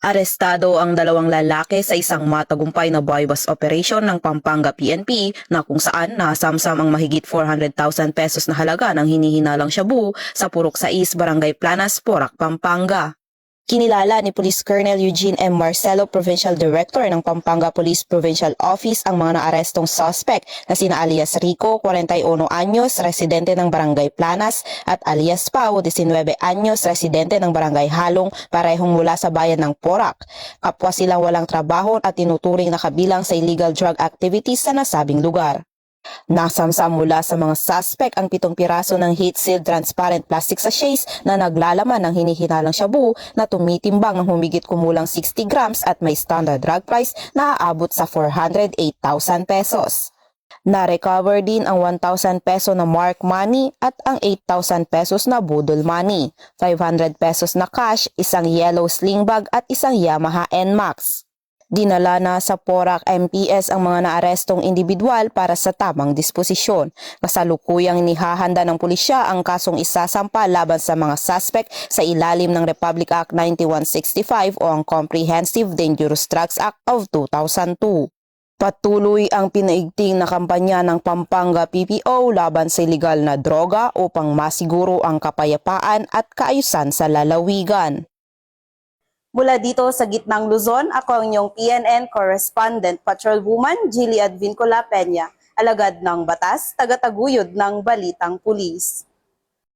Arestado ang dalawang lalaki sa isang matagumpay na buy-bust operation ng Pampanga PNP na kung saan nasamsam ang mahigit 400,000 pesos na halaga ng hinihinalang shabu sa Purok 6, Barangay Planas, Porac, Pampanga. Kinilala ni Police Colonel Eugene M. Marcelo, Provincial Director ng Pampanga Police Provincial Office, ang mga naarestong suspect na sina alias Rico, 41 anyos, residente ng Barangay Planas, at alias Pau, 19 anyos, residente ng Barangay Halong, parehong mula sa bayan ng Porac. Kapwa silang walang trabaho at tinuturing na kabilang sa illegal drug activities sa nasabing lugar. Nasamsam mula sa mga suspect ang 7 piraso ng heat-sealed transparent plastic sachets na naglalaman ng hinihinalang shabu na tumitimbang ng humigit kumulang 60 grams at may standard drug price na aabot sa 408,000 pesos. Na-recover din ang 1,000 peso na mark money at ang 8,000 pesos na budol money, 500 pesos na cash, isang yellow sling bag at isang Yamaha NMAX. Dinala na sa Porac MPS ang mga naarestong individual para sa tamang disposisyon. Kasalukuyang inihahanda ng pulisya ang kasong isasampa laban sa mga suspect sa ilalim ng Republic Act 9165 o ang Comprehensive Dangerous Drugs Act of 2002. Patuloy ang pinaigting na kampanya ng Pampanga PPO laban sa illegal na droga upang masiguro ang kapayapaan at kaayusan sa lalawigan. Mula dito sa Gitnang Luzon, ako ang inyong PNN Correspondent Patrolwoman Jilly Advincula Peña, alagad ng batas, tagataguyod ng Balitang Pulis.